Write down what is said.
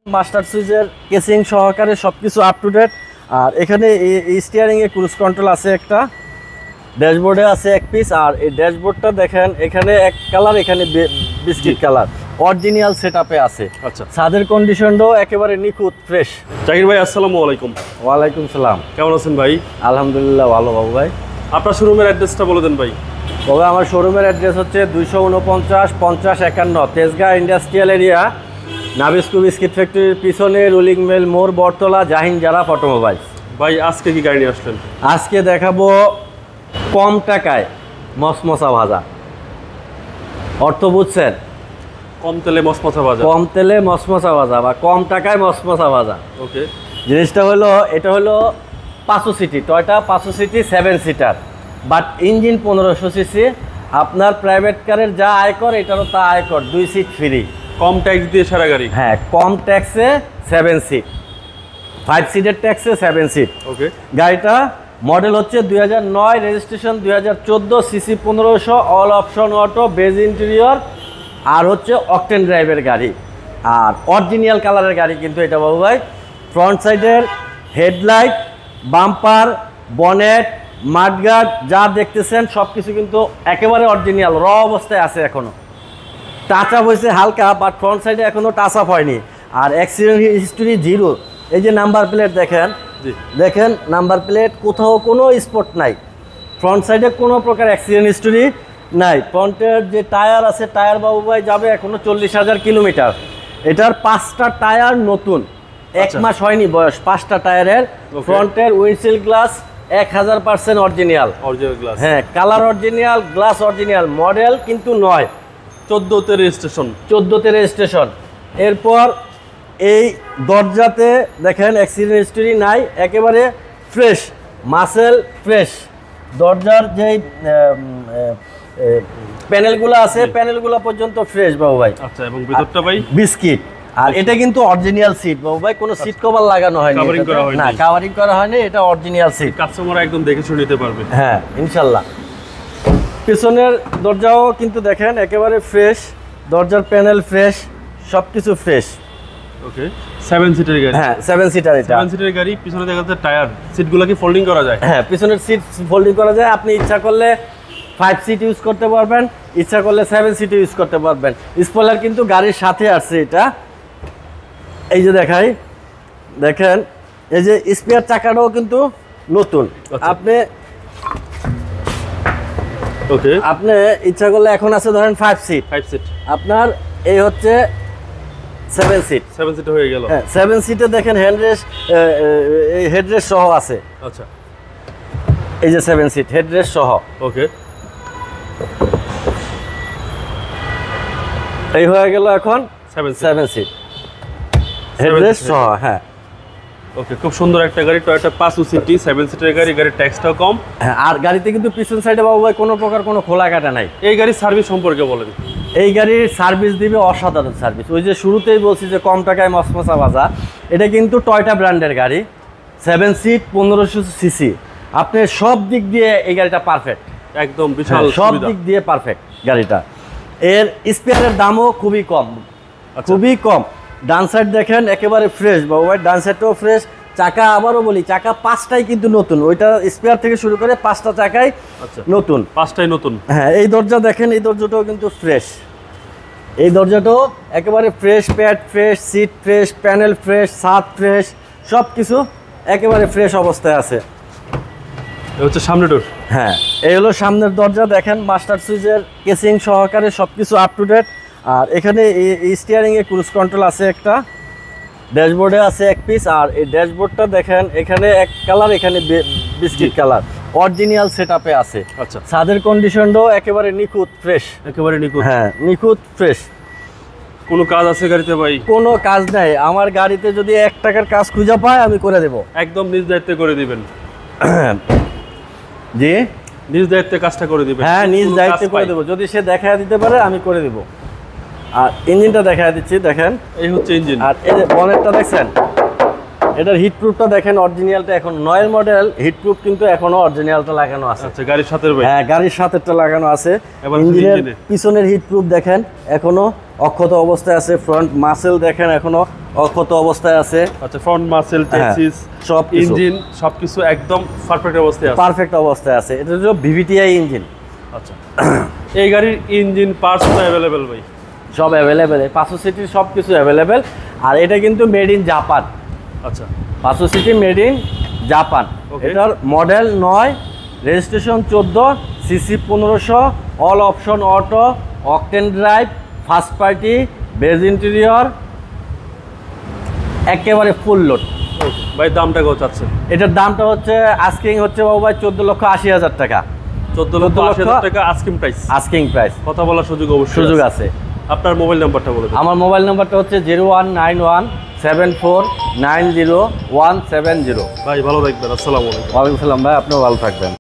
Master সুইচের casing সহকারে সবকিছু আপ টু ডেট। আর এখানে স্টিয়ারিং এ ক্রুজ কন্ট্রোল আছে একটা, ড্যাশবোর্ডে আছে এক পিস। আর এই ড্যাশবোর্ডটা দেখেন এখানে এক কালার, এখানে বিস্কিট কালার, অরিজিনাল সেটআপে আছে। আচ্ছা, ছাদের কন্ডিশনটাও একেবারে নিখুঁত ফ্রেশ। জাকির ভাই আসসালামু আলাইকুম। ওয়ালাইকুম সালাম। কেমন আছেন ভাই? আলহামদুলিল্লাহ ভালো বাবু ভাই। আপনার শোরুমের অ্যাড্রেসটা বলে দেন ভাই। তবে আমার শোরুমের অ্যাড্রেস হচ্ছে 249-50-51 Tejgaon industrial area, Nabisco biscuit ফ্যাক্টরির পিছনে রুলিং মিল মোড়, বটতলা, জাহিন জারা অটোমোবাইলস। ভাই আজকে কি গাড়ি নিয়ে আসলেন? আজকে দেখাবো কম টাকায় মসমসা ভাজা। অর্থ বুঝছেন? কম তেলে মশমশা ভাজা। কম তেলে মসমসা ভাজা বা কম টাকায় মসমসা ভাজা। ওকে, জিনিসটা হলো, এটা হলো 500 city Toyota 500 city 7 seater, but engine 1500 CC. আপনার প্রাইভেট কারের যা আয়কর এটারও তা আয়কর, 2 সিট ফ্রি। কম ট্যাক্স দিয়ে সারা গাড়ি। হ্যাঁ, কম ট্যাক্সে 7 সিট, 5 সিটের ট্যাক্সে 7 সিট। ওকে, গাড়িটা মডেল হচ্ছে 2009, registration 2014, CC 1500, all option auto, beige interior, আর হচ্ছে অকটেন ড্রাইভের গাড়ি। আর অরিজিনাল কালারের গাড়ি কিন্তু এটা বাবু ভাই। ফ্রন্ট সাইডের হেডলাইট, বাম্পার, বনেট, মাডগার্ড যা দেখতেছেন সব কিছু কিন্তু একেবারে অরিজিনাল, র অবস্থায় আছে এখনও। টাচ আপ হয়েছে হালকা, বাট ফ্রন্ট সাইডে এখনও টাচ আপ হয়নি। আর অ্যাক্সিডেন্ট হিস্টোরি জিরো। এই যে নাম্বার প্লেট দেখেন, জি দেখেন নাম্বার প্লেট, কোথাও কোনো স্পট নাই। ফ্রন্ট সাইডে কোনো প্রকার অ্যাক্সিডেন্ট হিস্টোরি নাই। ফ্রন্টের যে টায়ার আছে, টায়ার বাবু ভাই যাবে এখনও 40,000 কিলোমিটার। এটার 5টা টায়ার নতুন, 1 মাস হয়নি বয়স 5টা টায়ারের। ফ্রন্টের windshield glass 1000% original. Original glass. হ্যাঁ, colour original, glass original, model কিন্তু নয়। 14তে রেজিস্ট্রেশন। 14তে রেজিস্ট্রেশন। এরপর এই দরজাতে দেখেন অ্যাক্সিডেন্ট হিস্টোরি নাই, একেবারে ফ্রেশ, মাসেল ফ্রেশ। দরজার যেই প্যানেলগুলো আছে, প্যানেলগুলো পর্যন্ত ফ্রেশ বাবু ভাই। আচ্ছা, এবং ভিতরটা ভাই বিস্কিট। আর এটা কিন্তু অরিজিনাল সিট বাবু ভাই, কোনো সিট কভার লাগানো হয়নি, Covering করা হয়নি। না কাভারিং করা হয়নি, এটা অরিজিনাল সিট। কাস্টমার একদম দেখে শুনে নিতে পারবে। হ্যাঁ ইনশাল্লাহ। পিছনের দরজাও কিন্তু দেখেন একেবারে ফ্রেশ, দরজার প্যানেল ফ্রেশ, সব কিছু ফ্রেশ। ওকে, 7 সিটের গাড়ি। হ্যাঁ 7 সিটার এটা। 7 সিটের গাড়ি, পিছনে দেখা যাচ্ছে টায়ার, সিটগুলো কি ফোল্ডিং করা যায়? হ্যাঁ, পিছনের সিট ফোল্ডিং করা যায়। আপনি ইচ্ছা করলে 5 সিট ইউজ করতে পারবেন, ইচ্ছা করলে 7 সিট ইউজ করতে পারবেন। স্পয়লার কিন্তু গাড়ির সাথে আসছে এটা। এই যে দেখাই, দেখেন এই যে স্পেয়ার চাকাটাও কিন্তু নতুন। আপনি ওকে, আপনি ইচ্ছা করলে এখন আছে ধরেন 5 সিট, 5 সিট, আপনার এই হচ্ছে 7 সিট। 7 সিট হয়ে গেল। হ্যাঁ, 7 সিটে দেখেন হ্যান্ডরেস্ট, এই হেডরেস্ট সহ আছে। আচ্ছা, এই যে 7 সিট হেডরেস্ট সহ। ওকে, এই হয়ে গেল এখন 7 সিট। 7 সিট হেডরেস্ট সহ। হ্যাঁ ওকে, খুব সুন্দর একটা গাড়ি, টয়োটা 500 সিটি 7 সিটের গাড়ি। গাড়ির ট্যাক্সটাও কম। হ্যাঁ, আর গাড়িতে কিন্তু পিছন সাইডে বাবু ভাই কোনো প্রকার কোনো খোলা কাটা নাই। এই গাড়ির সার্ভিস সম্পর্কে বলেন। এই গাড়ির সার্ভিস দিবে অসাধারণ সার্ভিস। ওই যে শুরুতেই বলছি যে কম টাকায় মসমসা ভাজা, এটা কিন্তু টয়োটা ব্র্যান্ডের গাড়ি, 7 সিট 1500 সিসি। আপনি সব দিক দিয়ে এই গাড়িটা পারফেক্ট, একদম বিশাল সব সুবিধা। দিক দিয়ে পারফেক্ট গাড়িটা। এর স্পেয়ারের দামও খুবই কম, খুবই কম। ডান সাইড দেখেন একেবারে ফ্রেশ বাবু ভাই, ডান সাইডটাও ফ্রেশ। চাকা আবারও বলি, চাকা 5টাই কিন্তু নতুন, ওইটা স্পেয়ার থেকে শুরু করে 5টা চাকাই আচ্ছা, নতুন। 5টাই নতুন। হ্যাঁ, এই দরজা দেখেন, এই দরজাটাও কিন্তু ফ্রেশ। এই দরজাটাও একেবারে fresh, pad fresh, seat fresh, panel fresh, ছাদ ফ্রেশ, সব কিছু একেবারে ফ্রেশ অবস্থায় আছে। এটা হচ্ছে সামনে ডোর। হ্যাঁ, এই হলো সামনের দরজা। দেখেন মাস্টার সুইচের কেসিং সহকারে সব কিছু আপ টু ডেট। আর এখানে এই স্টিয়ারিংয়ে ক্রুজ কন্ট্রোল আছে একটা, ড্যাশবোর্ডে আছে এক পিস। আর এই ড্যাশবোর্ডটা দেখেন এখানে এক কালার, এখানে বিস্কিট কালার, অরিজিনাল সেটআপে আছে। আচ্ছা, ছাদের কন্ডিশনটাও একেবারে নিখুঁত ফ্রেশ। একেবারে নিখুঁত। হ্যাঁ, নিখুঁত ফ্রেশ। কোনো কাজ আছে গাড়িতে ভাই? কোনো কাজ নাই। আমার গাড়িতে যদি 1 টাকার কাজ খুঁজে পায় আমি করে দেব। একদম নিজ দায়িত্বে করে দিবেন। জি, নিজ দায়িত্বে কাজটা করে দিবেন। হ্যাঁ নিজ কোনো দায়িত্বে কাজ করে পাই। দেবো, যদি সে দেখায় দিতে পারে আমি করে দেব। আর ইঞ্জিনটা দেখায় দিচ্ছি, দেখেন। এই হচ্ছে ইঞ্জিন। আর এই যে বনেটটা দেখছেন, এটার হিট প্রুফটা দেখেন, অরিজিনালটা এখন 9 মডেল, হিট প্রুফ কিন্তু এখনো অরিজিনালটা লাগানো আছে। আচ্ছা, গাড়ির সাথে ভাই। হ্যাঁ, গাড়ির সাথেটা লাগানো আছে। এবার ইঞ্জিনের ইঞ্জিনে। পিছনের হিট প্রুফ দেখেন এখনো অক্ষত অবস্থায় আছে। ফ্রন্ট মাসেল দেখেন এখনো অক্ষত অবস্থায় আছে। আচ্ছা, ফ্রন্ট মাসেল, টেক্সিস, সব ইঞ্জিন সবকিছু একদম পারফেক্ট অবস্থায় আছে। পারফেক্ট অবস্থায় আছে। এটা হচ্ছে ভিভিটিআই ইঞ্জিন। আচ্ছা, এই গাড়ির ইঞ্জিন পার্টস তো অ্যাভেলেবেল ভাই? সব অ্যাভেলেবেল, 500 সিটির সব কিছু অ্যাভেলেবেল। আর এটা কিন্তু মেড ইন জাপান। আচ্ছা, 500 city made in Japan. Okay. এটার model 9, registration 14, CC 1500, all option auto, octane drive, first party, beige interior, একেবারে ফুল লোড। ভাই দামটা কত চাচ্ছেন? এটার দামটা হচ্ছে আস্কিং হচ্ছে বাবু ভাই 14,80,000 টাকা। 14,80,000 টাকা আস্কিং প্রাইস। Asking price. কথা বলার সুযোগ অবশ্যই সুযোগ আছে। আপনার মোবাইল নাম্বারটা বলে দিন। আমার মোবাইল নাম্বারটা হচ্ছে 019174900170। ভাই ভালো থাকবেন, আসসালামু আলাইকুম। ওয়ালাইকুম সালাম ভাই, আপনিও ভালো থাকবেন।